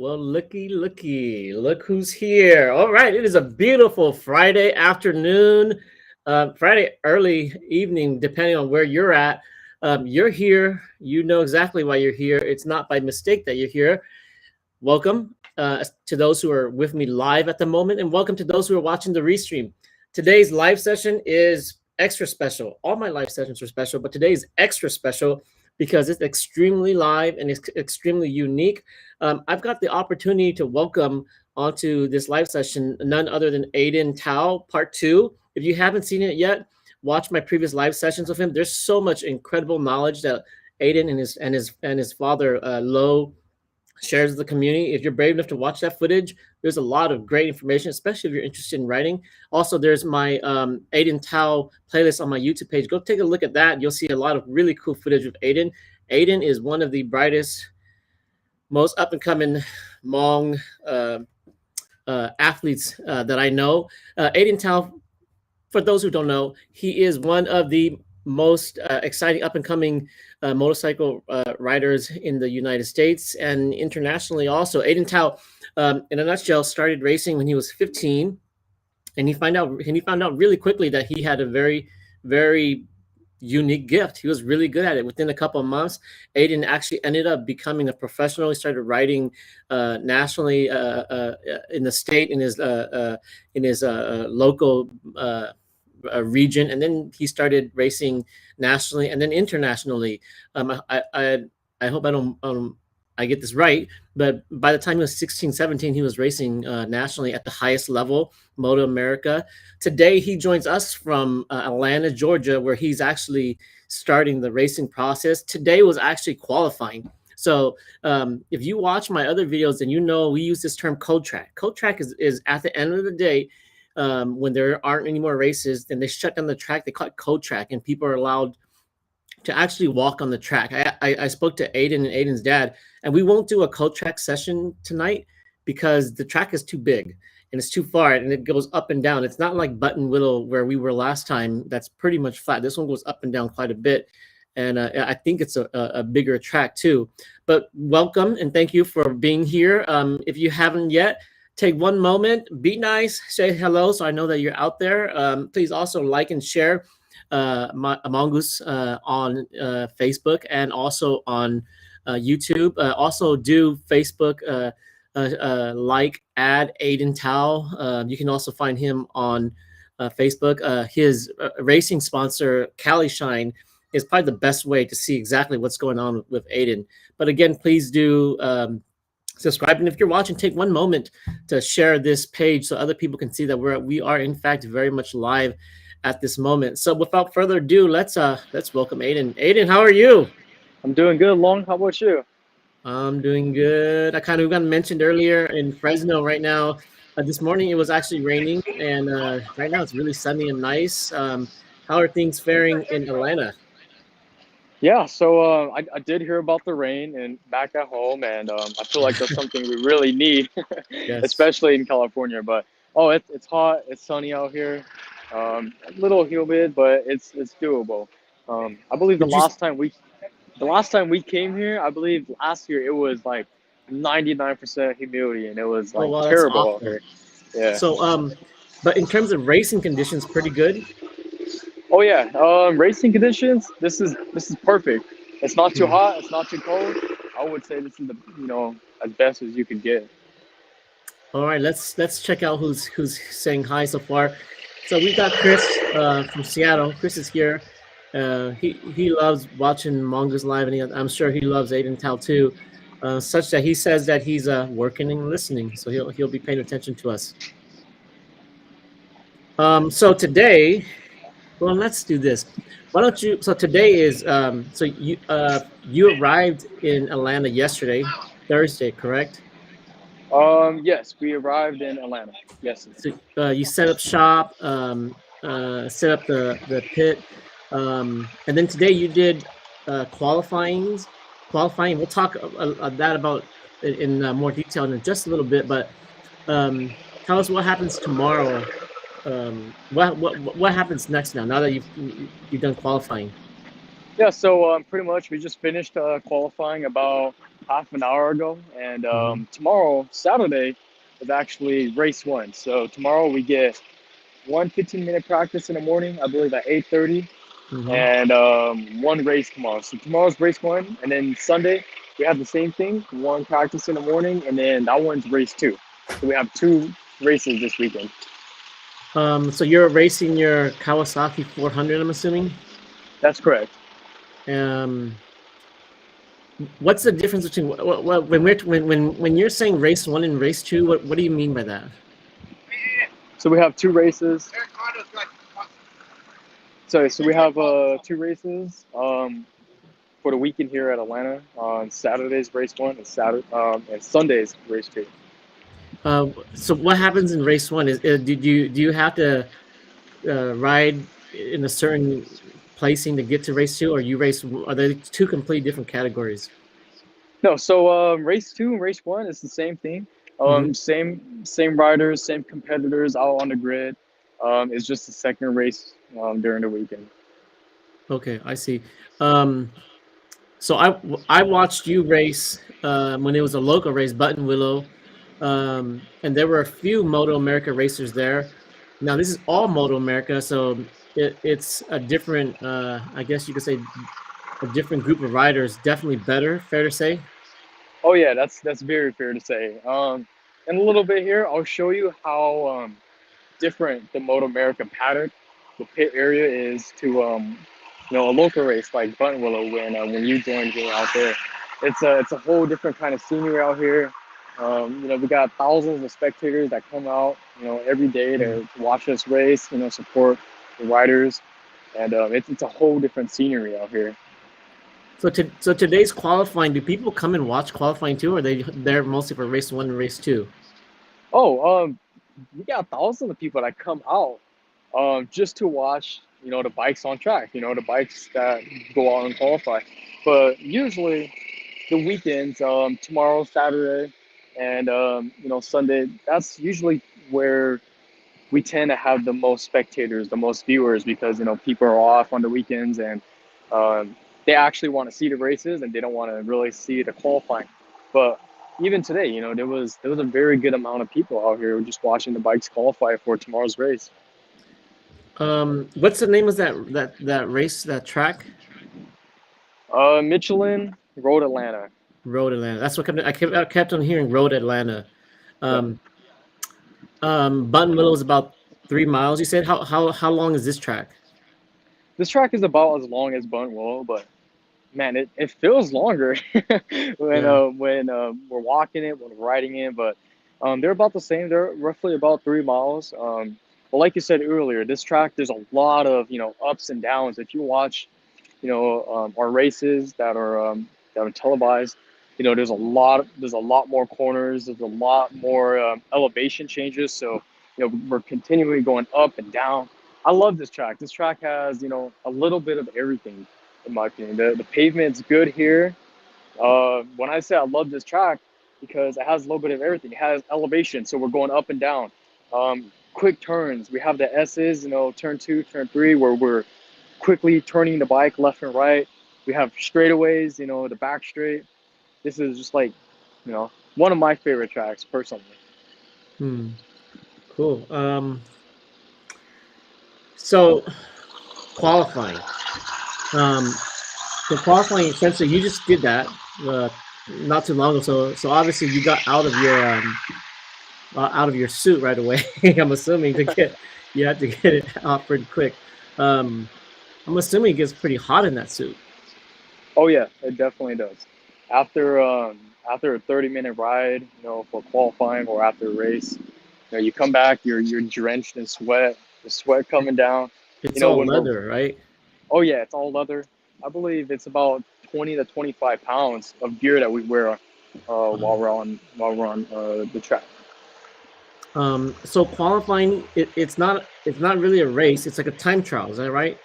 Well, look who's here. All right, it is a beautiful Friday afternoon, Friday early evening, depending on where you're at. You're here. You know exactly why you're here. It's not by mistake that you're here. Welcome to those who are with me live at the moment, and welcome to those who are watching the restream. Today's live session is extra special. All my live sessions are special, but today is extra special because it's extremely live and it's extremely unique. I've got the opportunity to welcome onto this live session none other than Aden Thao, part two. If you haven't seen it yet, watch my previous live sessions with him. There's so much incredible knowledge that Aden and his father Lo shares with the community. If you're brave enough to watch that footage, there's a lot of great information, especially if you're interested in writing. Also, there's my Aden Thao playlist on my YouTube page. Go take a look at that. You'll see a lot of really cool footage of Aden. Aden is one of the brightest, most up-and-coming Hmong athletes that I know. Aden Thao, for those who don't know, he is one of the most exciting up-and-coming motorcycle riders in the United States and internationally also. Aden Thao, in a nutshell, started racing when he was 15, and he found out really quickly that he had a very, very unique gift. He was really good at it. Within a couple of months, Aden actually ended up becoming a professional. He started riding nationally in the state, in his local region, and then he started racing nationally and then internationally. I hope I get this right, but by the time he was 16, 17, he was racing nationally at the highest level, MotoAmerica. Today, he joins us from Atlanta, Georgia, where he's actually starting the racing process. Today was actually qualifying. So if you watch my other videos, then you know we use this term code track. Code track is at the end of the day, when there aren't any more races, then they shut down the track. They call it code track, and people are allowed to actually walk on the track. I spoke to Aden and Aden's dad, and we won't do a code track session tonight because the track is too big and it's too far and it goes up and down. It's not like Button Willow where we were last time. That's pretty much flat. This one goes up and down quite a bit, and I think it's a bigger track too. But welcome and thank you for being here. If you haven't yet, take one moment, be nice, say hello so I know that you're out there. Please also like and share my Hmongoose on Facebook and also on YouTube. Also do Facebook add Aden Thao. You can also find him on Facebook. His racing sponsor, Cali Shine, is probably the best way to see exactly what's going on with Aden. But again, please do subscribe, and if you're watching, take one moment to share this page so other people can see that we are in fact very much live at this moment. So without further ado, let's welcome Aden. Aden, how are you? I'm doing good, Long. How about you? I'm doing good. I kind of got mentioned earlier in Fresno right now. This morning it was actually raining, and right now it's really sunny and nice. How are things faring in Atlanta? Yeah, so I did hear about the rain and back at home, and I feel like that's something we really need, Yes. especially in California. But it's hot, it's sunny out here, a little humid, but it's doable. I believe Would you? the last time we came here, I believe last year it was like 99% humidity, and it was Oh like wow, that's terrible out awful. here. Yeah. So but in terms of racing conditions, pretty good. Oh yeah, racing conditions. This is perfect. It's not too hot. It's not too cold. I would say this is the as best as you could get. All right, let's check out who's saying hi so far. So we've got Chris from Seattle. Chris is here. He loves watching Hmongoose live, and I'm sure he loves Aden Thao too, such that he says that he's working and listening, so he'll be paying attention to us. So today, well, let's do this. Why don't you? So today is so you arrived in Atlanta yesterday, Thursday, correct? Yes, we arrived in Atlanta. Yes. So you set up shop, set up the pit, and then today you did qualifying. Qualifying. We'll talk that about in more detail in just a little bit. But tell us what happens tomorrow. What happens next now? Now that you've done qualifying. Yeah. So pretty much we just finished qualifying about half an hour ago, and Hmm. tomorrow, Saturday, is actually race one. So tomorrow we get one 15-minute practice in the morning, I believe at 8:30, Hmm. and one race tomorrow. So tomorrow's race one, and then Sunday we have the same thing, one practice in the morning, and then that one's race two. So we have two races this weekend. So you're racing your Kawasaki 400, I'm assuming. That's correct. Um, what's the difference between when you're saying race one and race two? What do you mean by that? So we have two races. So we have two races for the weekend here at Atlanta. On Saturday's race one and and Sunday's race two. So what happens in race one? Do you have to ride in a certain placing to get to race two, or you race? Are they two completely different categories? No, so race two and race one is the same thing. Hmm. Same riders, same competitors all on the grid. It's just the second race during the weekend. Okay, I see. Um, so I watched you race when it was a local race, Button Willow, and there were a few Moto America racers there. Now this is all Moto America, so it's a different, I guess you could say, a different group of riders. Definitely better, fair to say. Oh yeah, that's very fair to say. In a little bit here, I'll show you how different the Moto America paddock, the pit area is to a local race like Buttonwillow when you joined me out there. It's a whole different kind of scenery out here. We got thousands of spectators that come out every day Hmm. to watch us race. Support the riders, and it's a whole different scenery out here. So today's qualifying, do people come and watch qualifying too, or they're mostly for race one and race two? Oh, we got thousands of people that come out just to watch, the bikes on track, the bikes that go out and qualify. But usually the weekends, tomorrow, Saturday, and Sunday, that's usually where we tend to have the most spectators, the most viewers, because people are off on the weekends and they actually want to see the races and they don't want to really see the qualifying. But even today, there was a very good amount of people out here just watching the bikes qualify for tomorrow's race. What's the name of that race, that track? Michelin Road Atlanta. Road Atlanta. That's what I kept on hearing Road Atlanta. Yeah. Um, Button Willow is about 3 miles. You said how long is this track? This track is about as long as Buntwell, but man, it feels longer Yeah. when we're walking it, when we're riding it. But they're about the same. They're roughly about 3 miles. But like you said earlier, this track there's a lot of ups and downs. If you watch our races that are televised, there's a lot more corners. There's a lot more elevation changes. So we're continually going up and down. I love this track. This track has a little bit of everything in my opinion. The pavement's good here. When I say I love this track, because it has a little bit of everything. It has elevation, so we're going up and down. Quick turns. We have the S's, turn two, turn three, where we're quickly turning the bike left and right. We have straightaways, the back straight. This is just like, one of my favorite tracks personally. Hmm. Cool. So qualifying. Um, so qualifying, essentially, you just did that uh, not too long ago. So obviously, you got out of your suit right away. I'm assuming to get you had to get it out pretty quick. Um, I'm assuming it gets pretty hot in that suit. Oh yeah, it definitely does. After a 30-minute ride, for qualifying or after a race, you come back, you're drenched in sweat, the sweat coming down. It's all When we're leather, right? Oh yeah, it's all leather. I believe it's about 20 to 25 pounds of gear that we wear Wow. while we're on the track. So qualifying, it's not really a race. It's like a time trial. Is that right?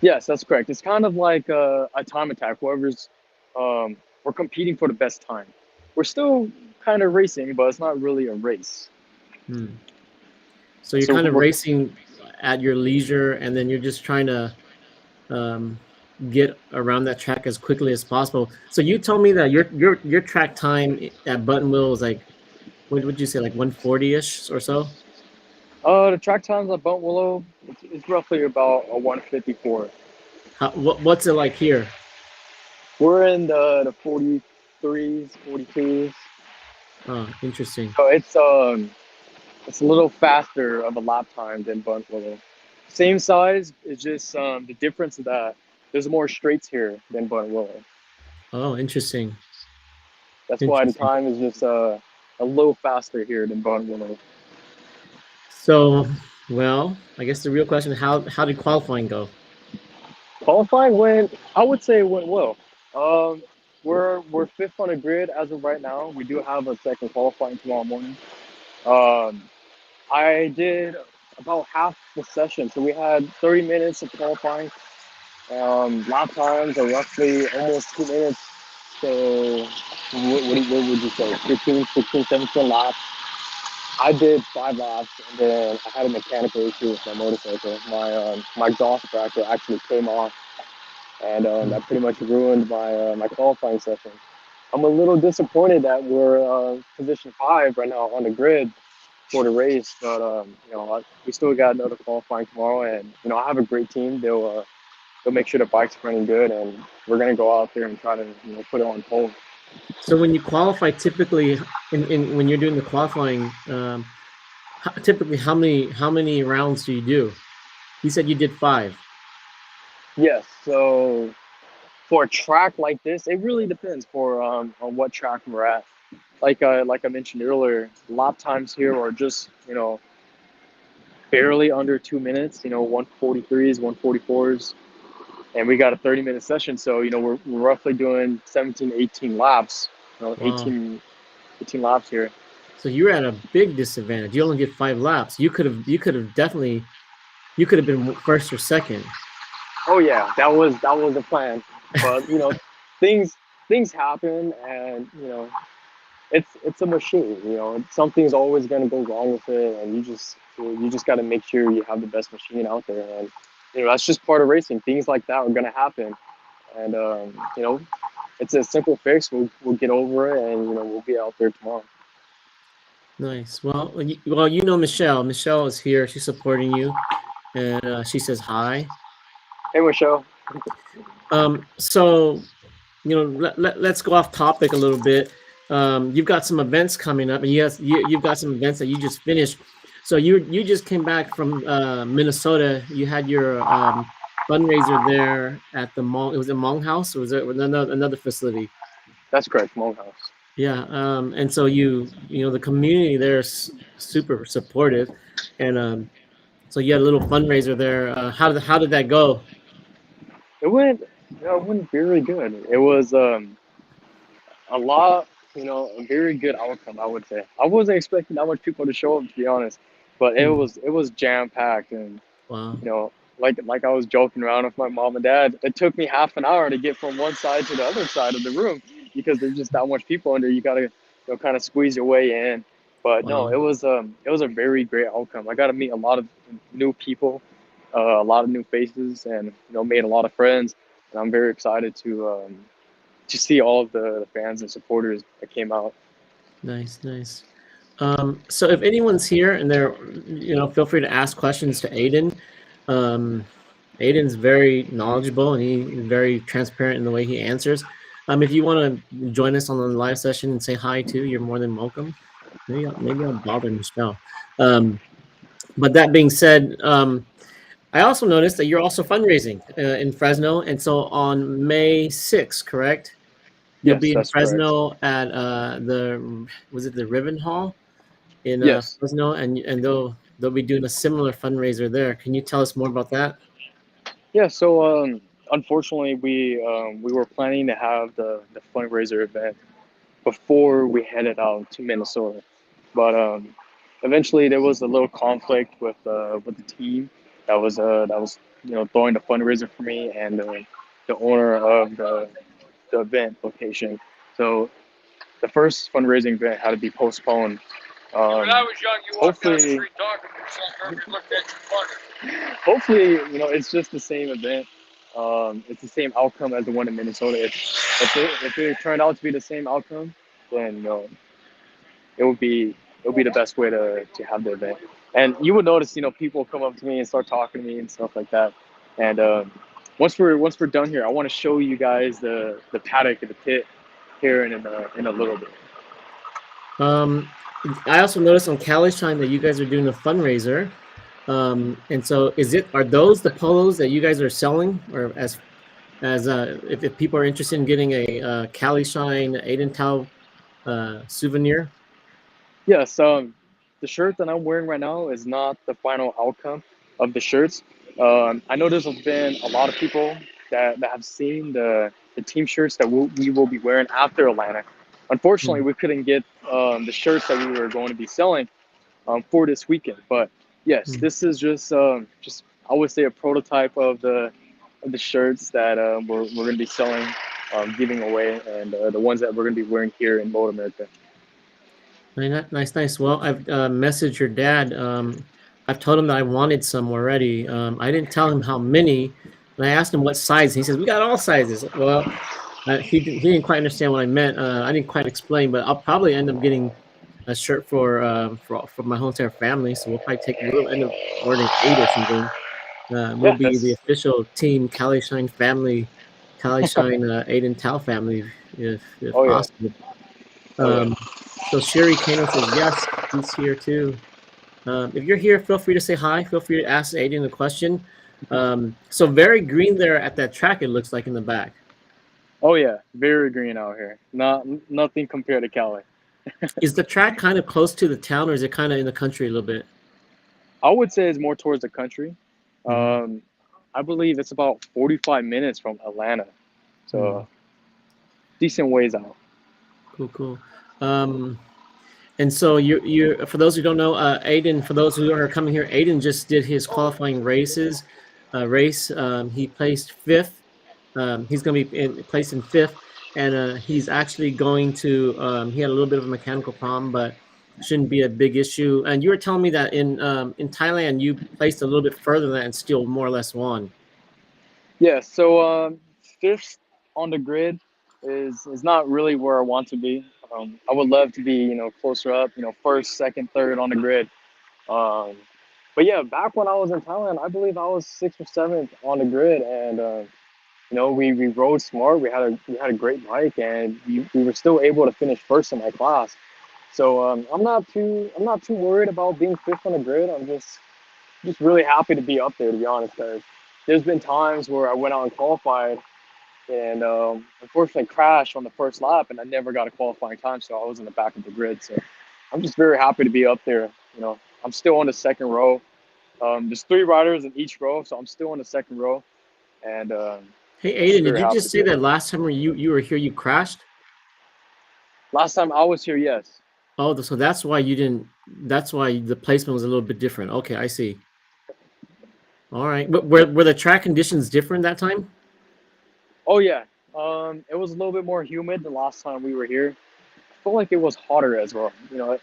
Yes, that's correct. It's kind of like a time attack. We're competing for the best time. We're still kind of racing, but it's not really a race. Hmm. So you're So kind of we're racing at your leisure, and then you're just trying to. Um, get around that track as quickly as possible. So you told me that your track time at Buttonwillow was like, what would you say, like 140-ish or so? The track times at Bump Willow, it's roughly about a 154. What's it like here? We're in the 43s, 42s. Oh, interesting. So it's a little faster of a lap time than Bump Willow. Same size, it's just the difference is that there's more straights here than Bump Willow. Oh, interesting. That's why the Interesting. time is just a little faster here than Bump Willow. So, well, I guess the real question, how did qualifying go? Qualifying went, I would say it went well. Um, we're fifth on the grid as of right now. We do have a second qualifying tomorrow morning. Um, I did about half the session, so we had 30 minutes of qualifying. Lap times are roughly almost 2 minutes. So what would you say? 15, 16, 17 laps. I did 5 laps, and then I had a mechanical issue with my motorcycle. My exhaust bracket actually came off, and Mm. that pretty much ruined my qualifying session. I'm a little disappointed that we're position 5 right now on the grid for the race, but we still got another qualifying tomorrow, and I have a great team. They'll make sure the bike's running good, and we're gonna go out there and try to put it on pole. So when you qualify, typically in when you're doing the qualifying, typically how many rounds do you do? You said you did five. Yes, so for a track like this, it really depends for on what track we're at. Like I mentioned earlier, lap times here are just barely under 2 minutes. 143s, 144s, and we got a 30-minute session. So we're roughly doing 17, 18 laps. Wow. 18 laps here. So you're at a big disadvantage. You only get 5 laps. You could have definitely you could have been first or second. Oh yeah, that was the plan. But things things happen, and it's a machine. Something's always gonna go wrong with it, and you just got to make sure you have the best machine out there. And that's just part of racing. Things like that are gonna happen, and it's a simple fix. We'll get over it, and we'll be out there tomorrow. Nice. Well, you know Michelle. Michelle is here. She's supporting you, and she says hi. Hey, Michelle. So let's go off topic a little bit. You've got some events coming up, and yes, you've got some events that you just finished. So you just came back from Minnesota. You had your fundraiser there at the mall. It was a Hmong House, or was it another facility? That's correct, Hmongoose. Yeah. And so the community there is super supportive, and so you had a little fundraiser there. How did that go? It went very good. It was a lot, a very good outcome, I would say. I wasn't expecting that much people to show up, to be honest, but it Hmm. was it was jam packed, and Wow. you know, like I was joking around with my mom and dad. It took me half an hour to get from one side to the other side of the room because there's just that much people in there. You gotta, kind of squeeze your way in. But no, Wow. it was a very great outcome. I got to meet a lot of new people, a lot of new faces, and made a lot of friends. And I'm very excited to see all of the fans and supporters that came out. Nice, nice. So if anyone's here and feel free to ask questions to Aden. Um, Aiden's very knowledgeable and he's very transparent in the way he answers. If you want to join us on the live session and say hi too, you're more than welcome. Maybe I'll bother Michelle. Um, but that being said, I also noticed that you're also fundraising in Fresno, and so on May 6th, correct? You'll Yes, be in that's correct. Fresno at the Ribbon Hall in Yes. Fresno, and they'll be doing a similar fundraiser there. Can you tell us more about that? Yeah. So unfortunately, we were planning to have the fundraiser event before we headed out to Minnesota, but eventually there was a little conflict with the team that was throwing the fundraiser for me and the owner of the event location. So the first fundraising event had to be postponed. When I was young, you walked down the street talking to yourself, everybody looked at you funny. Hopefully, it's just the same event. it's the same outcome as the one in Minnesota. If it turned out to be the same outcome, then it would be the best way to have the event. And you would notice, people come up to me and start talking to me and stuff like that. And once we're done here, I want to show you guys the paddock and the pit here in a little bit. Um, I also noticed on Cali Shine that you guys are doing a fundraiser. And so are those the polos that you guys are selling, or if people are interested in getting a Cali Shine Aden Thao souvenir? Yes, the shirt that I'm wearing right now is not the final outcome of the shirts. I know there's been a lot of people that have seen the team shirts that we will be wearing after Atlanta. Unfortunately, Hmm. we couldn't get the shirts that we were going to be selling for this weekend. But yes, Hmm. this is just I would say a prototype of the shirts that we're going to be selling, giving away, and the ones that we're going to be wearing here in MotoAmerica. Nice, nice. Well, I've messaged your dad. I've told him that I wanted some already. I didn't tell him how many, and I asked him what size. He says we got all sizes. Well, he didn't quite understand what I meant. I didn't quite explain, but I'll probably end up getting a shirt for my whole entire family. So we'll end up ordering 8 or something. We'll Yeah, be the that's official team Cali Shine family, Cali Shine Aden Tao family, if oh yeah, possible. oh yeah. Um, so Sherry Kano says yes, he's here too. If you're here, feel free to say hi. Feel free to ask Aiden a question. So very green there at that track. It looks like in the back. Oh yeah, very green out here. Nothing compared to Cali. Is the track kind of close to the town, or is it kind of in the country a little bit? I would say it's more towards the country. Mm-hmm. Um, I believe it's about 45 minutes from Atlanta, Mm. so decent ways out. Cool, cool. Um, and so you for those who don't know, Aiden, for those who are coming here, Aiden just did his qualifying race. He placed fifth. He's going to be placed in fifth, and he's actually going to. He had a little bit of a mechanical problem, but shouldn't be a big issue. And you were telling me that in Thailand you placed a little bit further than that and still more or less won. Yeah, so fifth on the grid is not really where I want to be. I would love to be, closer up, first, second, third on the grid. Um, but yeah, back when I was in Thailand, I believe I was sixth or seventh on the grid, and we rode smart. We had a great bike, and we were still able to finish first in my class. So I'm not too worried about being fifth on the grid. I'm just really happy to be up there, to be honest, because there's been times where I went out and qualified and unfortunately crashed on the first lap, and I never got a qualifying time, so I was in the back of the grid. So I'm just very happy to be up there. I'm still on the second row. There's three riders in each row, so I'm still on the second row, and Hey just Aiden, did very you happy just to be say up that there. last time you were here you crashed? Last time I was here, yes. Oh, so that's why you didn't. That's why the placement was a little bit different. Okay, I see. All right, but were the track conditions different that time? Oh yeah. It was a little bit more humid the last time we were here. I felt like it was hotter as well.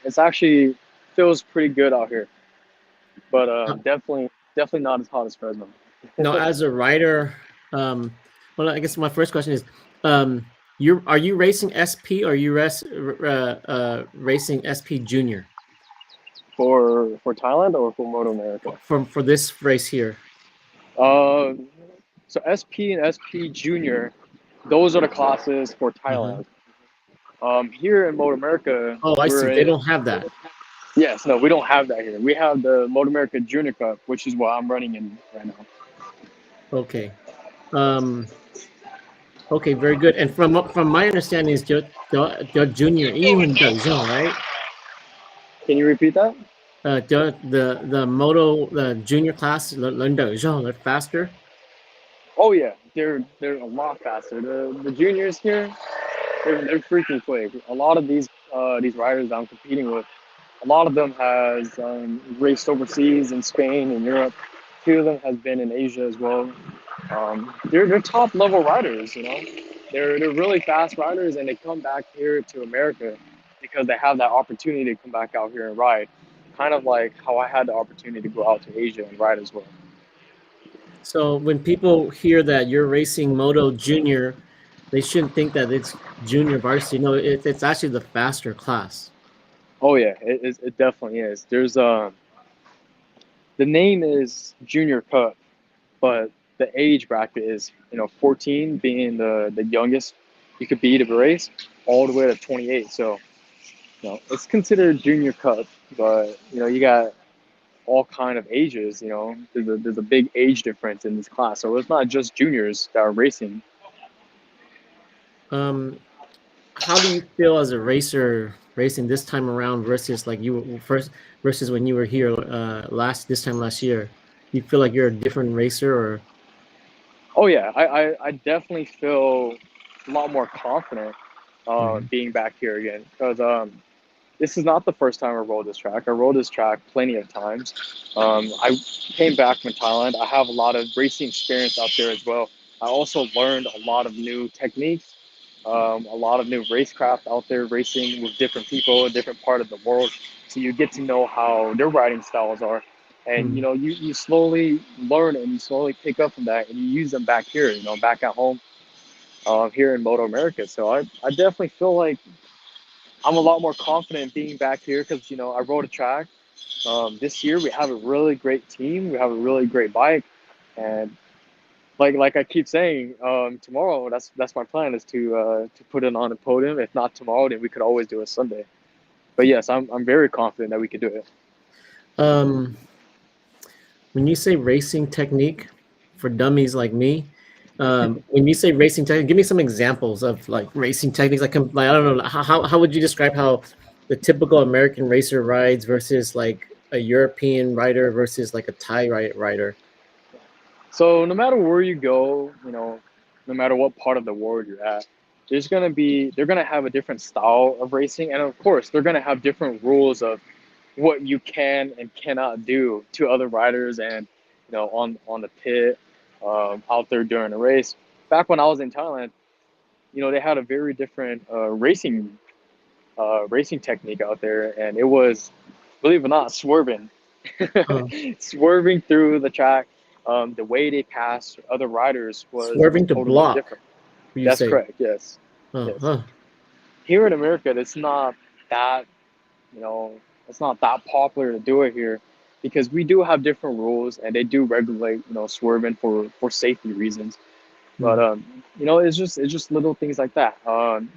It's actually feels pretty good out here, but Uh, definitely not as hot as Fresno. now, as a rider, well, I guess my first question is, are you racing SP or are you racing SP Junior For Thailand or for Moto America? for this race here? Uh, so SP and SP Junior, those are the classes for Uh-huh. Thailand. Here in Moto America, Oh, I see. we're They in. don't have that. Yes, no, we don't have that here. We have the Moto America Junior Cup, which is what I'm running in right now. Okay. Um, okay, very good. And from my understanding is the junior, even the right? Can you repeat that? The moto the junior class learn they're faster. Oh yeah, they're a lot faster. The juniors here, they're freaking quick. A lot of these riders I'm competing with, a lot of them has raced overseas in Spain and Europe. Two of them has been in Asia as well. They're top level riders. They're really fast riders, and they come back here to America because they have that opportunity to come back out here and ride. Kind of like how I had the opportunity to go out to Asia and ride as well. So when people hear that you're racing Moto Junior, they shouldn't think that it's junior varsity. No, it's actually the faster class. Oh yeah, it definitely is. There's the name is Junior Cup, but the age bracket is 14 being the youngest you could be to race, all the way to 28. So it's considered Junior Cup, but you got all kind of ages. There's a big age difference in this class, so it's not just juniors that are racing. Um, how do you feel as a racer racing this time around versus like you were first versus when you were here this time last year? Do you feel like you're a different racer or? Oh yeah, I definitely feel a lot more confident Mhm. being back here again because this is not the first time I rode this track. I rode this track plenty of times. I came back from Thailand. I have a lot of racing experience out there as well. I also learned a lot of new techniques, a lot of new racecraft out there racing with different people in different part of the world. So you get to know how their riding styles are. And Mhm. you slowly learn and you slowly pick up from that and you use them back here, back at home here in Moto America. So I definitely feel like I'm a lot more confident being back here because I rode a track. This year we have a really great team. We have a really great bike, and like I keep saying, tomorrow that's my plan is to put it on a podium. If not tomorrow, then we could always do it Sunday. But yes, I'm very confident that we could do it. Um, when you say racing technique for dummies like me, when you say racing technique, give me some examples of like racing techniques. Like I don't know, how would you describe how the typical American racer rides versus like a European rider versus like a Thai rider? So no matter where you go, no matter what part of the world you're at, they're gonna have a different style of racing, and of course they're gonna have different rules of what you can and cannot do to other riders and on the pit out there during the race. Back when I was in Thailand, they had a very different racing technique out there, and it was, believe it or not, swerving, Uh, swerving through the track. The way they passed other riders was Swerving to totally block, different. you That's say? correct. Yes, yes. Huh. Here in America, it's not that you know, it's not that popular to do it here because we do have different rules and they do regulate, swerving for safety reasons. But Hmm. it's just little things like that.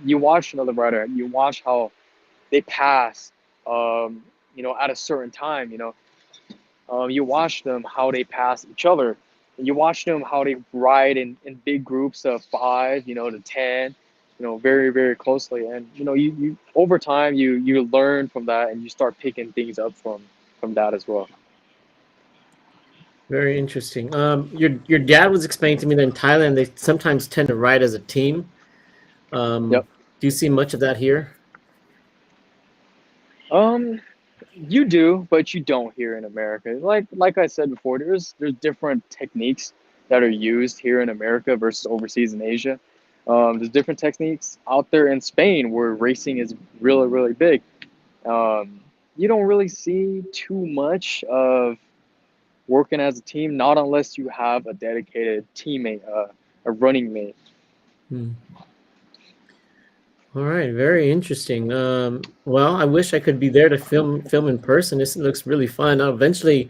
You watch another rider, you watch how they pass, at a certain time. You watch them how they pass each other. And you watch them how they ride in big groups of 5, to 10, very very closely. And you over time you learn from that and you start picking things up from that as well. Very interesting. Your dad was explaining to me that in Thailand they sometimes tend to ride as a team. Yep. Do you see much of that here? Um, you do, but you don't here in America. Like I said before, there's different techniques that are used here in America versus overseas in Asia. There's different techniques out there in Spain where racing is really really big. Um, you don't really see too much of working as a team, not unless you have a dedicated teammate, a running mate. Hmm. All right, very interesting. Well, I wish I could be there to film in person. This looks really fun. I'll eventually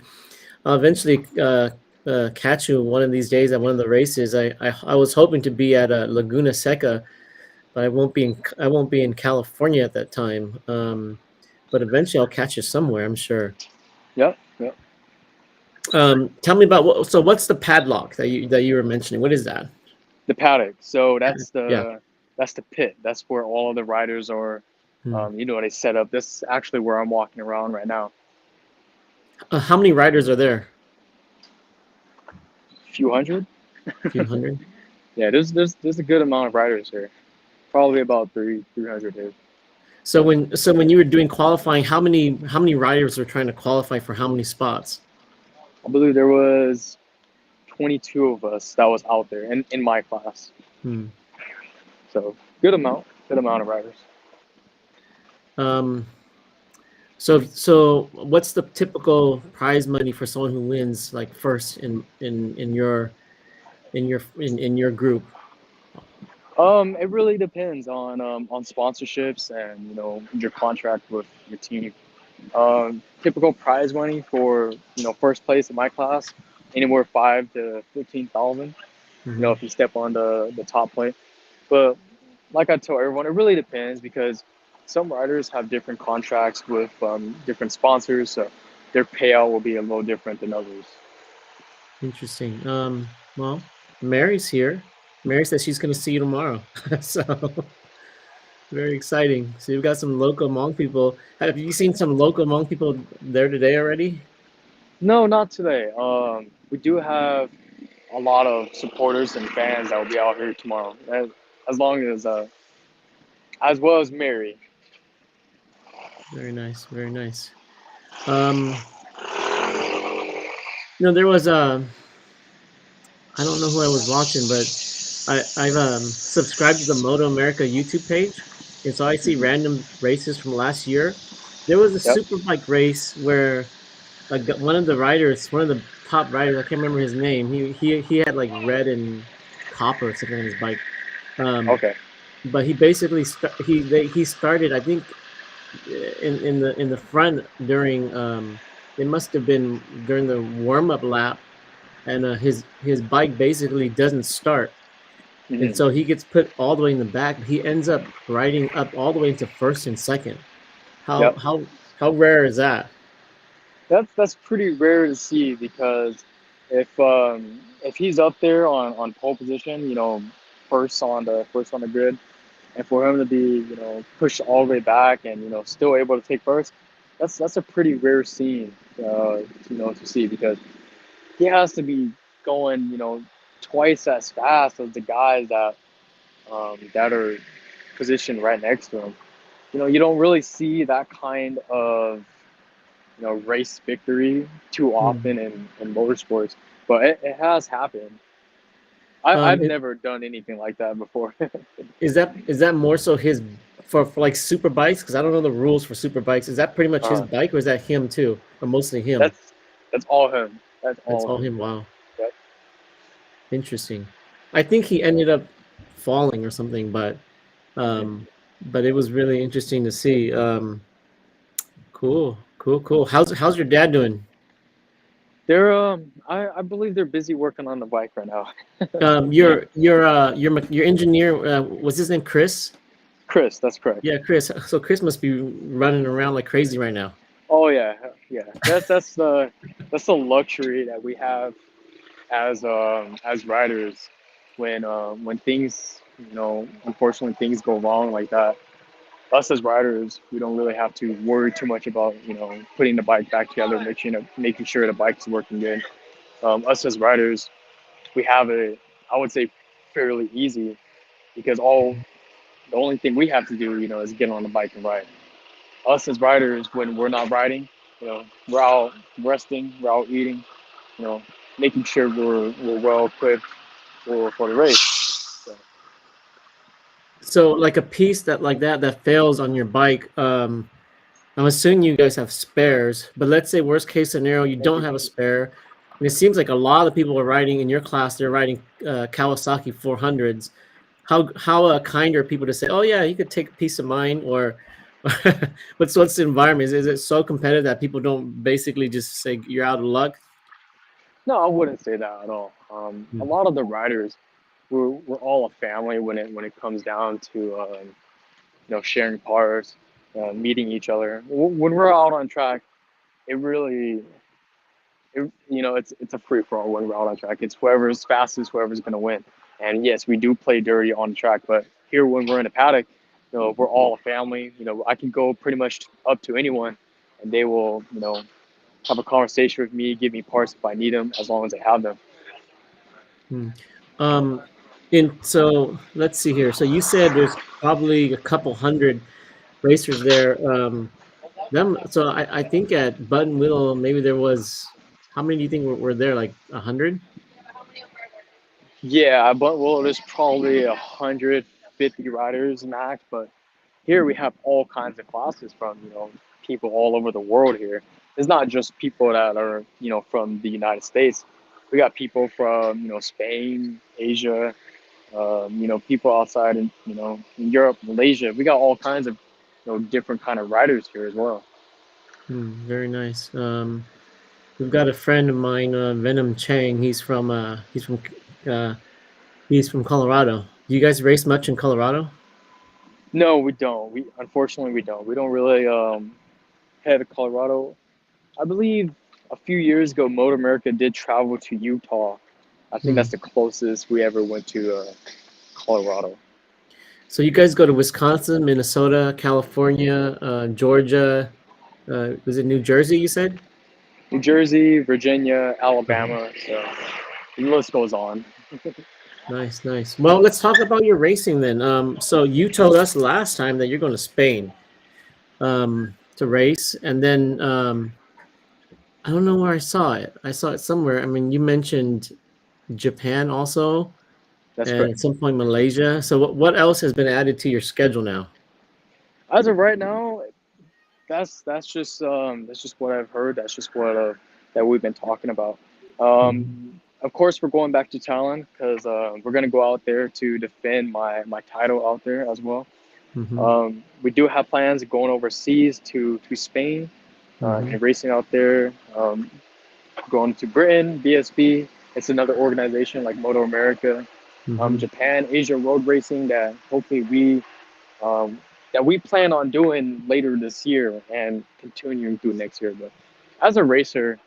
catch you one of these days at one of the races. I was hoping to be at Laguna Seca, but I won't be in California at that time. But eventually I'll catch you somewhere, I'm sure. Yep, yep. Tell me about what's the padlock that you were mentioning? What is that? The paddock. So that's Yeah. the pit. That's where all of the riders are. Hmm. They set up. This is actually where I'm walking around right now. How many riders are there? A few hundred. A few hundred. Yeah, there's a good amount of riders here. Probably about 300 here. So when you were doing qualifying, how many riders were trying to qualify for how many spots? I believe there was 22 of us that was out there in my class. Hmm. So good amount of riders. Um, So what's the typical prize money for someone who wins like first in your group? It really depends on sponsorships and your contract with your team. Typical prize money for first place in my class, anywhere 5 to 15,000. Hmm. If you step on the top plate, but like I tell everyone, it really depends because some riders have different contracts with different sponsors, so their payout will be a little different than others. Interesting. Well, Mary's here. Mary says she's going to see you tomorrow. So very exciting. So you've got some local Hmong people. Have you seen some local Hmong people there today already? No, not today. We do have a lot of supporters and fans that will be out here tomorrow, as long as well as Mary. Very nice. Very nice. Um, there was I don't know who I was watching, but I've subscribed to the MotoAmerica YouTube page, and so I see Hmm. random races from last year. There was a Yep. super bike race where one of the riders, one of the top riders, I can't remember his name. He had like red and copper or something on his bike. Um, Okay. but he basically he started, I think, in the front during it must have been during the warm up lap, and his bike basically doesn't start, and Hmm. so he gets put all the way in the back. But he ends up riding up all the way into first and second. How Yep. how how rare is that? That's pretty rare to see because if he's up there on pole position, first on the grid, and for him to be pushed all the way back and still able to take first, that's a pretty rare scene to see because he has to be going twice as fast as the guys that are positioned right next to him. You don't really see that kind of race victory too Hmm. often in motorsports, but it has happened. I've It, never done anything like that before. is that more so his for like super bikes? Because I don't know the rules for super bikes. Is that pretty much his uh, bike, or is that him too, or mostly him? that's that's all him. That's That's all all him. him. Wow, Yep. interesting. I think he ended up falling or something, um, but it was really interesting to see. Cool, cool, cool. How's your dad doing? I believe they're busy working on the bike right now. Your engineer, was his name Chris? Chris, that's correct. Yeah, Chris. So Chris must be running around like crazy right now. Oh yeah, yeah. That's the luxury that we have as riders when things unfortunately things go wrong like that. Us as riders, we don't really have to worry too much about putting the bike back together, making sure the bike's working good. Us as riders, we have it. I would say fairly easy because all the only thing we have to do, is get on the bike and ride. Us as riders, when we're not riding, we're out resting, we're out eating, you know, making sure we're well equipped for the race. So, So like a piece that fails on your bike, I'm assuming you guys have spares, but let's say worst case scenario, you thank don't you. have a spare. And it seems like a lot of people are riding in your class, they're riding Kawasaki 400s. How kind are people to say, "Oh yeah, you could take a piece of mine," or what's the environment? Is it so competitive that people don't basically just say you're out of luck? No, I wouldn't say that at all. A Mm. lot of the riders, we're all a family when it comes down to sharing parts, meeting each other. When we're out on track, it really it's a free for all when we're out on track. It's whoever's fastest, whoever's gonna win. And yes, we do play dirty on the track, but here when we're in a paddock, we're all a family. I can go pretty much up to anyone, and they will have a conversation with me, give me parts if I need them, as long as I have them. Hmm. Um, and so let's see here. So you said there's probably a couple hundred racers there. So I think at Button Wheel maybe there was, how many do you think were there? Like 100? Yeah, but well, there's probably 150 riders max, but here we have all kinds of classes from people all over the world here. It's not just people that are, from the United States. We got people from, Spain, Asia, people outside in, in Europe, Malaysia. We got all kinds of, different kind of riders here as well. Very nice. We've got a friend of mine, Venom Chang. Uh, he's from Colorado. Do you guys race much in Colorado? No, we don't. We unfortunately we don't. We don't really head to Colorado. I believe a few years ago, MotoAmerica did travel to Utah. I think that's Hmm. the closest we ever went to Colorado. So you guys go to Wisconsin, Minnesota, California, Georgia. Was it New Jersey? You said. New Jersey, Virginia, Uh-huh. Alabama. So the list goes on. Nice, nice. Well, let's talk about your racing then. So you told us last time that you're going to Spain to race, and then I don't know where I saw it. I saw it somewhere. I mean, you mentioned Japan also, That's and correct. at some point Malaysia. So what else has been added to your schedule now? As of right now, that's just what I've heard. That's just what that we've been talking about. Um, Hmm. of course, we're going back to Thailand because we're gonna go out there to defend my title out there as well. Hmm. We do have plans of going overseas to Spain Hmm. and racing out there. Going to Britain, BSB. It's another organization like Moto America. Hmm. Japan, Asia Road Racing that hopefully um, we plan on doing later this year and continuing through next year. But as a racer,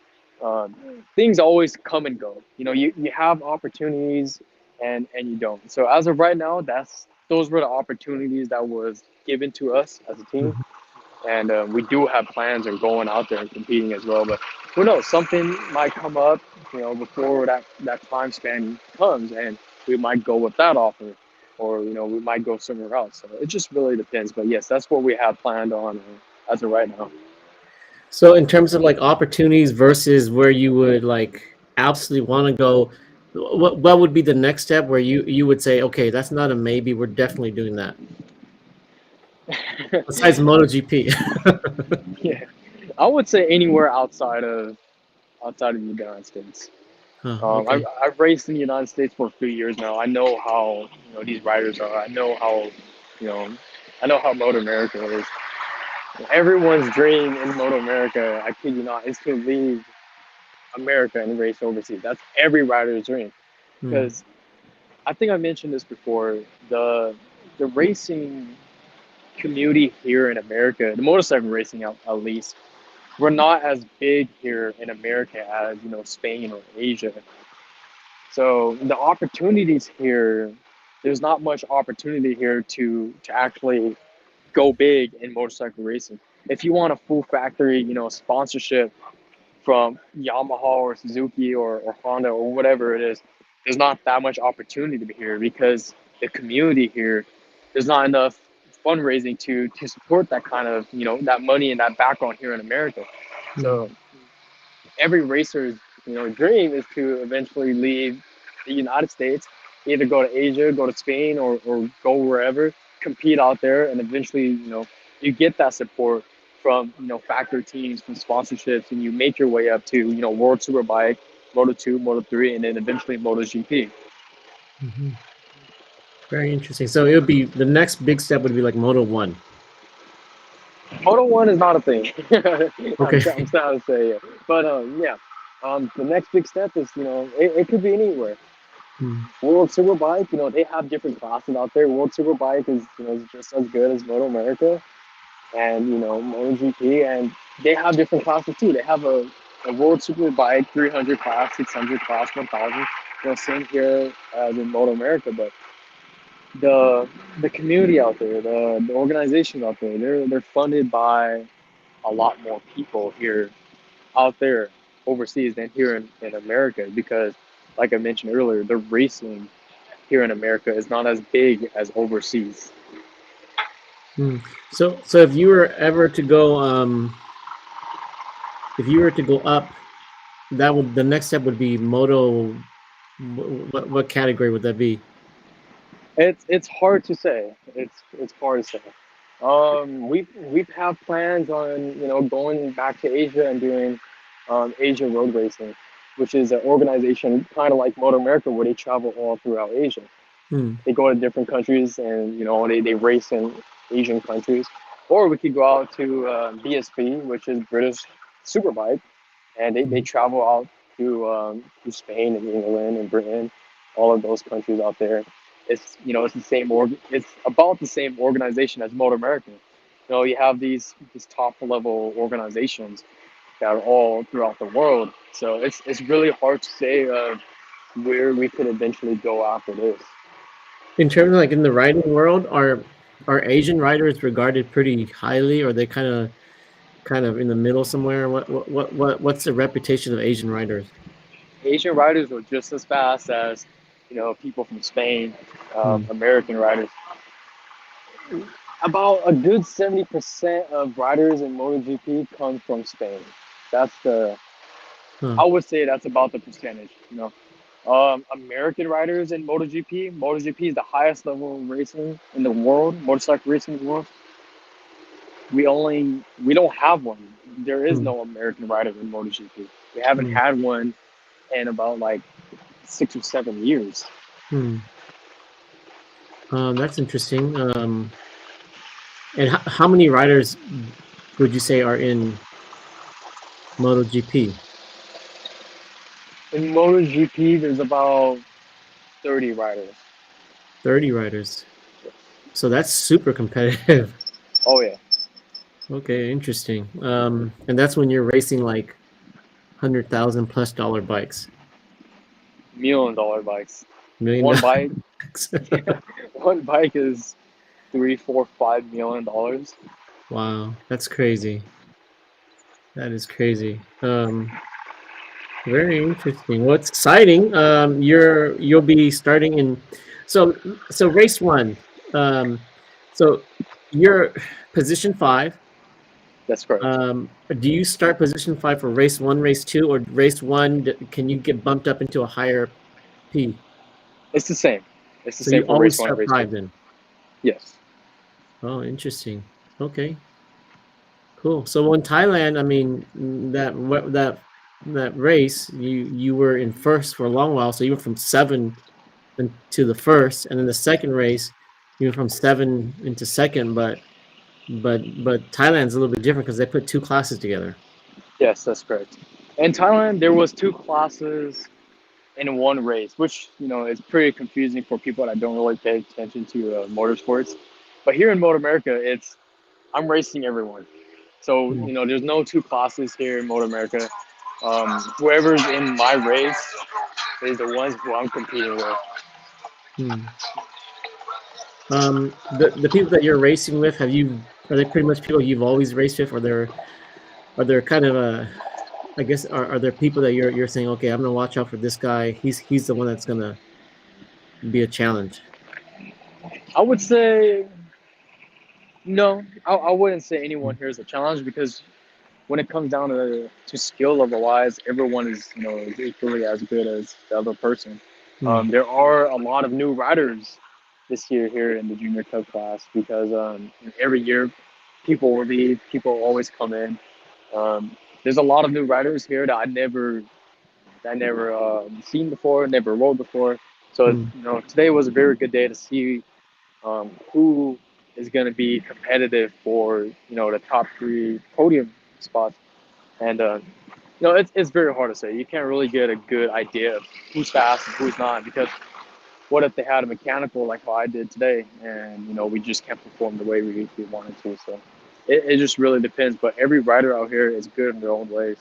um, things always come and go. You have opportunities and you don't. So as of right now, those were the opportunities that was given to us as a team, Hmm. and we do have plans of going out there and competing as well. But who knows? Something might come up, before that time span comes, and we might go with that offer, or we might go somewhere else. So it just really depends. But yes, that's what we have planned on as of right now. So in terms of like opportunities versus where you would like absolutely want to go, what would be the next step where you would say, okay, that's not a maybe, we're definitely doing that. Besides MotoGP. Yeah, I would say anywhere outside of the United States. Oh, okay. I've raced in the United States for a few years now. I know how these riders are. You know, I know how Moto America is. Everyone's dream in Moto America, I kid you not, is to leave America and race overseas. That's every rider's dream. Hmm. Because I think I mentioned this before. The racing community here in America, the motorcycle racing at least, we're not as big here in America as Spain or Asia. So the opportunities here, there's not much opportunity here to actually go big in motorcycle racing. If you want a full factory, sponsorship from Yamaha or Suzuki or Honda or whatever it is, there's not that much opportunity here because the community here, there's not enough fundraising to support that kind of that money and that background here in America. Hmm. So every racer's dream is to eventually leave the United States, either go to Asia, go to Spain, or go wherever, compete out there, and eventually you get that support from factory teams, from sponsorships, and you make your way up to World Superbike, Moto 2, Moto 3, and then eventually MotoGP. Hmm. Very interesting. So it would be the next big step would be like Moto One. Moto 1 is not a thing. Okay. I'm sad to say it, but yeah. The next big step is it could be anywhere. Hmm. World Superbike, they have different classes out there. World Superbike is, is just as good as Moto America and, MotoGP, and they have different classes too. They have a World Superbike 300 class, 600 class, 1000. Same here as in Moto America, but the community out there, the organizations out there, they're funded by a lot more people here out there overseas than here in America because, like I mentioned earlier, the racing here in America is not as big as overseas. Hmm. So if you were ever to go, if you were to go up, that would the next step would be Moto. What category would that be? It's hard to say. It's hard to say. We have plans on going back to Asia and doing Asia road racing, which is an organization kind of like MotoAmerica where they travel all throughout Asia. Hmm. They go to different countries and they race in Asian countries, or we could go out to BSP, which is British Superbike, and they Hmm. travel out to Spain and England and Britain, all of those countries out there. It's the same it's about the same organization as Motor America. You have these top level organizations that are all throughout the world. So it's really hard to say where we could eventually go after this. In terms of like in the writing world, are Asian writers regarded pretty highly, or they kind of in the middle somewhere? What's the reputation of Asian writers? Asian riders are just as fast as people from Spain, Hmm. American riders. About a good 70% of riders in MotoGP come from Spain. That's the Huh. I would say that's about the percentage. American riders in MotoGP. MotoGP is the highest level of racing in the world, motorcycle racing in the world. We don't have one. There is Hmm. no American rider in MotoGP. We haven't Hmm. had one in about like 6 or 7 years. Hmm. That's interesting. And how many riders would you say are in MotoGP? In MotoGP, there's about 30 riders. 30 riders. So that's super competitive. Oh yeah, Okay, interesting. And that's when you're racing like 100,000 plus dollar bikes, $1 million bikes. million One bike, bikes. one bike is 3, 4, 5 million dollars. Wow, that's crazy. That is crazy. Very interesting. Well, it's exciting. You'll be starting in so so race one. Um, so you're position five. That's correct. Do you start position five for race one, race two, or race one? Can you get bumped up into a higher P? It's the same. It's the So same you for race always one and start race two. five then. Yes. Oh, interesting. Okay, cool. So in Thailand, I mean that race, you were in first for a long while. So you went from seven into the first, and then the second race, you went from seven into second. But Thailand's a little bit different because they put two classes together. Yes, that's correct. In Thailand, there was two classes in one race, which is pretty confusing for people that don't really pay attention to motorsports. But here in Motor America, it's I'm racing everyone. So Hmm. there's no two classes here in Motor America. Whoever's in my race is the ones who I'm competing with. Hmm. The people that you're racing with, are they pretty much people you've always raced with, or are there kind of I guess are there people that you're saying, okay, I'm gonna watch out for this guy. He's the one that's gonna be a challenge. I would say no. I wouldn't say Hmm. anyone here is a challenge because when it comes down to skill level wise, everyone is is equally as good as the other person. Hmm. There are a lot of new riders this year here in the junior cup class because every year people will leave, people always come in. There's a lot of new riders here that I never seen before, never rode before. So Hmm. today was a very good day to see who is going to be competitive for the top three podium spots. And it's very hard to say. You can't really get a good idea of who's fast and who's not because what if they had a mechanical like how I did today, and we just can't perform the way we wanted to. So it just really depends. But every rider out here is good in their own ways.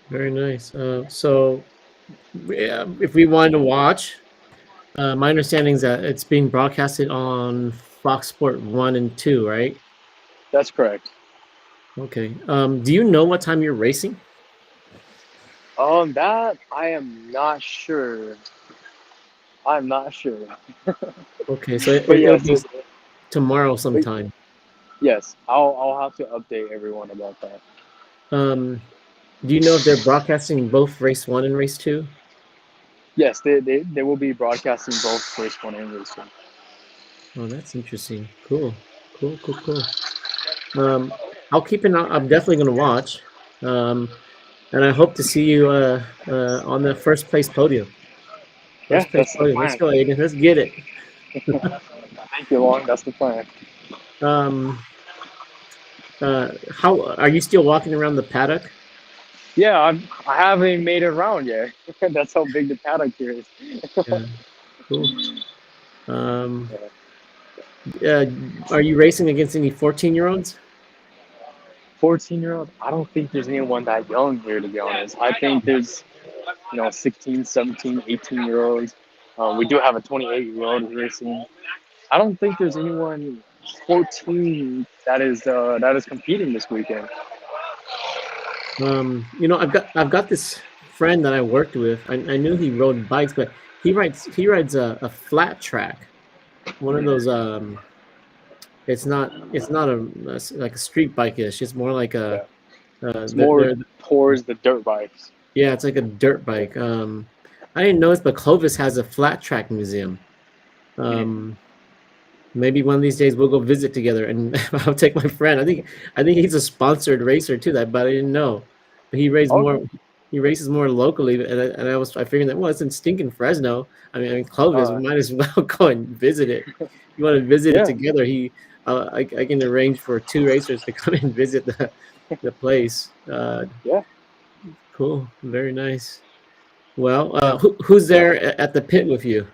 Very nice. So yeah, if we wanted to watch, my understanding is that it's being broadcasted on Fox Sport 1 and 2, right? That's correct. Okay. Do you know what time you're racing? That I am not sure. I'm not sure. Okay, so But it'll yes, be tomorrow but sometime. yes, I'll have to update everyone about that. Um, do you know if they're broadcasting both race one and race two? Yes, they will be broadcasting both race one and race two. Oh, that's interesting. Cool. Cool, cool, cool. Um, I'll keep an eye. I'm definitely gonna watch. Um, and I hope to see you on the first place podium. Yeah, First place that's the podium. Let's plan. go, Aiden. Let's get it. Thank you, Long. That's the plan. Um, how are you still walking around the paddock? Yeah, I haven't made it around yet. That's how big the paddock here is. Yeah, cool. Um, Yeah. uh, are you racing against any 14-year-olds? 14-year-old, I don't think there's anyone that young here, to be honest. I think there's, 16, 17, 18 year olds. We do have a 28-year-old who's racing. I don't think there's anyone 14 that is competing this weekend. I've got this friend that I worked with. I knew he rode bikes, but he rides a flat track, one of those. It's not like a street bike ish. It's more like Yeah, a it's more they're towards the dirt bikes. yeah, it's like a dirt bike. I didn't notice, but Clovis has a flat track museum. Mhm. Um, Maybe one of these days we'll go visit together, and I'll take my friend. I think he's a sponsored racer too. But I didn't know. But he races more. Okay. He races more locally, and I figured that well, it's in stinking Fresno. I mean Clovis. We Uh, might as well go and visit it. You want to visit it yeah, together? I can arrange for two racers to come and visit the place. yeah. Cool, very nice. Well, who's there at the pit with you?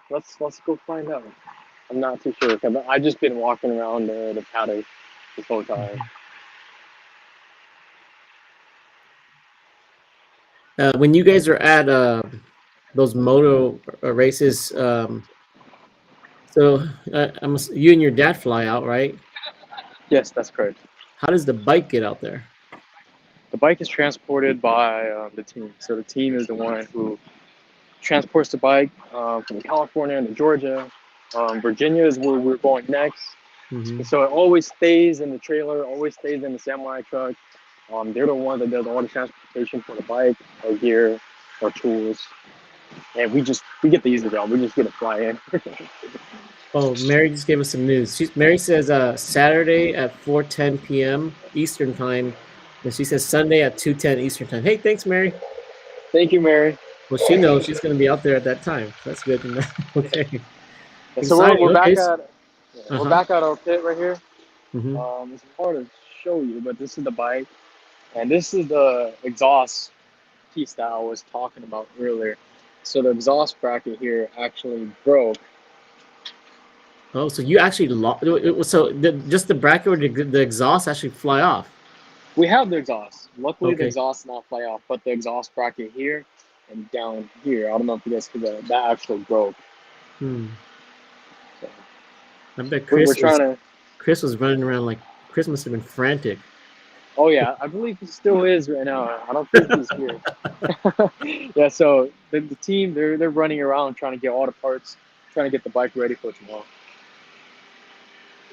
Let's go find out. I'm not too sure because I just been walking around the paddock this whole time. When you guys are at those moto races, so you and your dad fly out, right? Yes, that's correct. How does the bike get out there? The bike is transported by the team. So the team is the one who transports the bike from California to Georgia. Virginia is where we're going next. Hmm. So it always stays in the trailer, always stays in the semi truck. They're the one that does all the transportation for the bike, our gear, our tools, and we get the easy job. We just get to fly in. Oh, Mary just gave us some news. Mary says Saturday at 4:10 p.m. Eastern time, and she says Sunday at 2:10 Eastern time. Hey, thanks, Mary. Thank you, Mary. Well, she knows she's going to be out there at that time. So that's good to know. Okay, And so we're, exciting. we're Okay. back at yeah, Uh we're huh. back at our pit right here. Hmm. It's hard to show you, but this is the bike, and this is the exhaust piece that I was talking about earlier. So the exhaust bracket here actually broke. Oh, so you actually lost. So just the bracket or the exhaust actually fly off. We have the exhaust. Luckily, the Okay. exhaust not fly off, but the exhaust bracket here and down here. I don't know if you guys could. That actually broke. Hmm. So I bet we're trying to. Chris was running around like Chris must have been frantic. Oh yeah, I believe he still is right now. I don't think he's here. Yeah, so the team they're running around trying to get all the parts, trying to get the bike ready for tomorrow.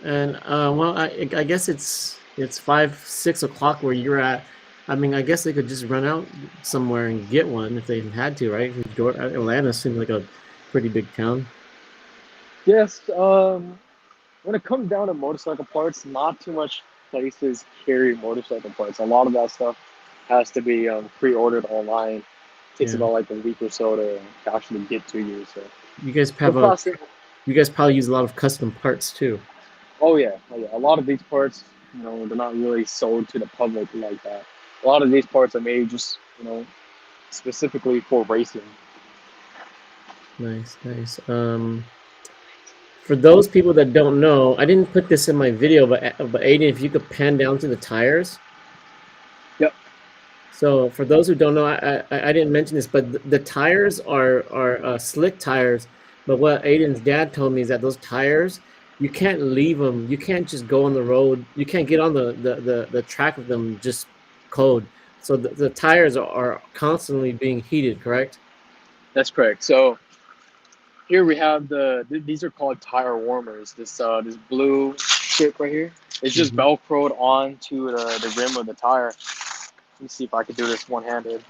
And well, I guess it's 5, 6 o'clock where you're at. I mean, I guess they could just run out somewhere and get one if they had to, right? Atlanta seems like a pretty big town. Yes, when it comes down to motorcycle parts, not too much places carry motorcycle parts. A lot of that stuff has to be pre-ordered online. It takes Yeah, about like a week or so to actually get to you. So you guys the have a process. you guys probably use a lot of custom parts too. Oh yeah. A lot of these parts, they're not really sold to the public like that. A lot of these parts are made just, specifically for racing. Nice, nice. For those people that don't know, I didn't put this in my video, but Aiden, if you could pan down to the tires. Yep. So for those who don't know, I didn't mention this, but the tires are slick tires. But what Aiden's dad told me is that those tires, you can't leave them. You can't just go on the road. You can't get on the track of them just cold. So the tires are constantly being heated, correct? That's correct. So here we have these are called tire warmers. This blue strip right here, it's just Hmm. velcroed onto the rim of the tire. Let me see if I can do this one handed.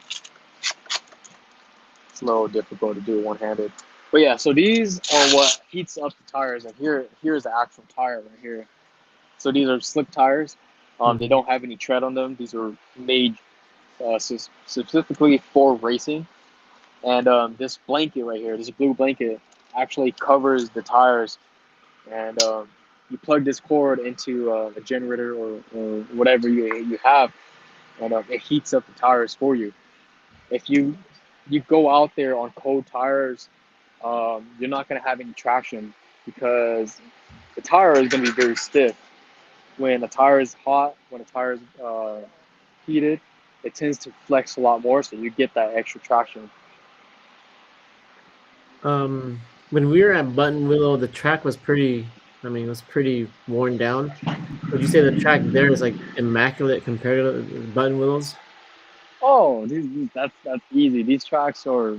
It's a little difficult to do one handed. But yeah, so these are what heats up the tires, and here's the actual tire right here. So these are slick tires. They Hmm. don't have any tread on them. These are made specifically for racing. And this blanket right here, this blue blanket, actually covers the tires. And you plug this cord into a generator or whatever you have, and it heats up the tires for you. If you go out there on cold tires, you're not going to have any traction because the tire is going to be very stiff. When a tire is hot, when a tire is heated, it tends to flex a lot more, so you get that extra traction. When we were at Button Willow, the track was pretty. I mean, it was pretty worn down. Would you say the track there is like immaculate compared to the Button Willows? Oh, that's easy. These tracks are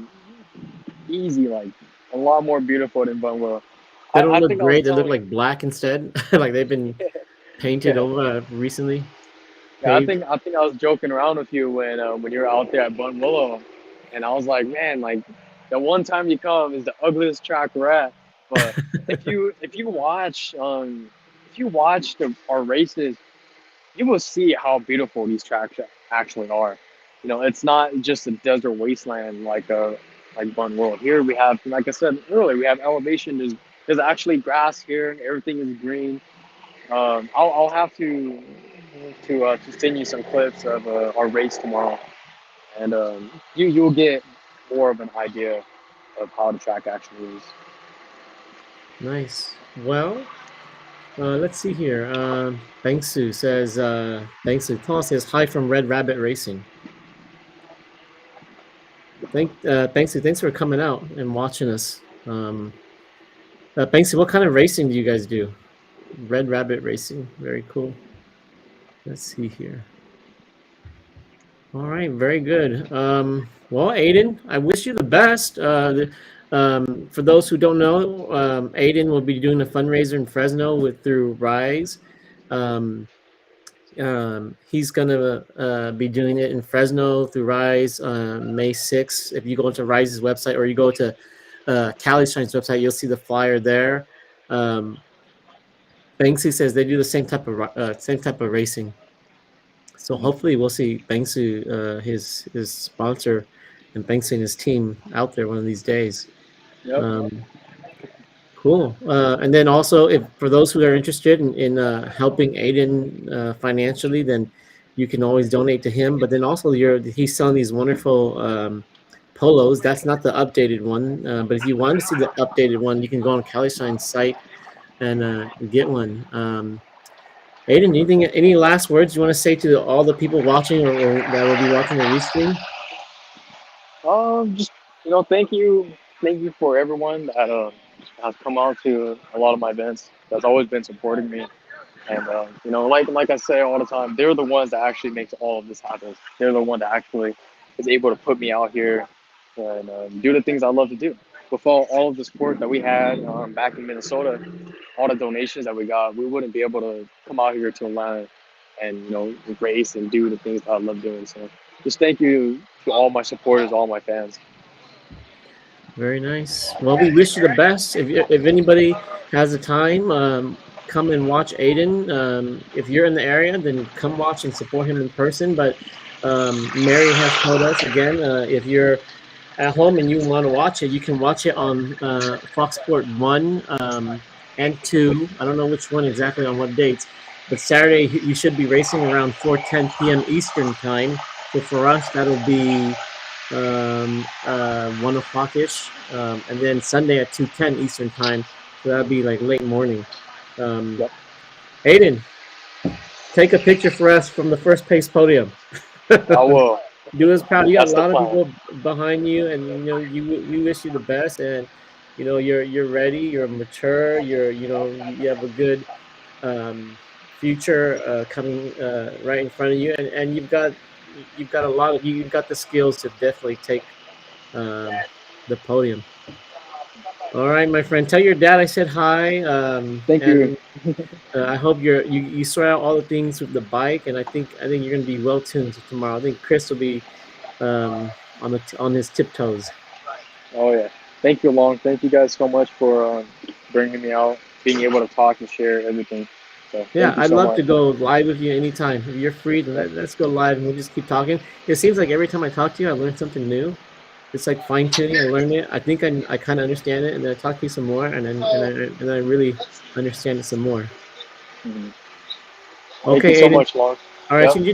easy, like a lot more beautiful than Bunwell. They don't I look think I was great. They look telling, like black instead, like they've been painted yeah, over recently, yeah. paved. I think I was joking around with you when you were out there at Bun Willow, and I was like, man, like the one time you come is the ugliest track we're at. But if you watch our races, you will see how beautiful these tracks actually are. You know, it's not just a desert wasteland like Bun World. Here we have, like I said earlier, we have elevation. There's actually grass here. Everything is green. I'll have to send you some clips of our race tomorrow, and you'll get more of an idea of how the track actually is. Nice. Well, let's see here. Bangsu says, Bangsu Paul says, hi from Red Rabbit Racing. Bangsu, thanks for coming out and watching us. Bangsu, what kind of racing do you guys do? Red Rabbit Racing. Very cool. Let's see here. All right, very good. Well, Aiden, I wish you the best. For those who don't know, Aiden will be doing a fundraiser in Fresno with through Rise. Um, he's gonna be doing it in Fresno through Rise May 6th. If you go to Rise's website or you go to Cali Shine's website, you'll see the flyer there. Um, Banksy says they do the same type of racing. So hopefully we'll see Bangsu, his sponsor, and Bangsu and his team out there one of these days. Yep. Um, cool. And then also, if for those who are interested in helping Aiden financially, then you can always donate to him. But then also, he's selling these wonderful polos. That's not the updated one, but if you want to see the updated one, you can go on Cali Shine's site and get one. Aiden, anything, any last words you want to say to all the people watching or that will be watching the restream? Just thank you for everyone that has come out to a lot of my events. That's always been supporting me, and like I say all the time, they're the ones that actually makes all of this happen. They're the one that actually is able to put me out here and do the things I love to do. Without all of the support that we had back in Minnesota, all the donations that we got, we wouldn't be able to come out here to Atlanta and race and do the things that I love doing. So just thank you to all my supporters, all my fans. Very nice. Well, we wish you the best. If anybody has the time, come and watch Aiden. If you're in the area, then come watch and support him in person. But Mary has told us again, if you're at home and you want to watch it, you can watch it on Fox Sport 1 and 2. I don't know which one exactly on what dates, but Saturday you should be racing around 4:10 p.m. Eastern time. So for us, that'll be 1 o'clock ish, and then Sunday at 2:10 Eastern time. So that'll be like late morning. Um, Yep, Aiden, take a picture for us from the first pace podium. I will. Do us proud. You got a That's the lot of plan. people behind you, and we wish you the best. And you're ready. You're mature. You have a good future coming right in front of you, and you've got a lot of you've got the skills to definitely take um, the podium. All right, my friend. Tell your dad I said hi, Thank you. and I hope you sort out all the things with the bike, and I think you're gonna be well tuned tomorrow. I think Chris will be on his tiptoes. Oh yeah. Thank you, Long. Thank you guys so much for bringing me out, being able to talk and share everything. So Yeah, thank you I'd so love much. to go live with you anytime. If you're free, then Yeah. let's go live and we'll just keep talking. It seems like every time I talk to you, I learn something new. It's like fine tuning. I learn it. I think I kind of understand it, and then I talk to you some more, and I really understand it some more. Mhm. Thank you Okay, so Aiden. much, Long. All right, Yeah. you do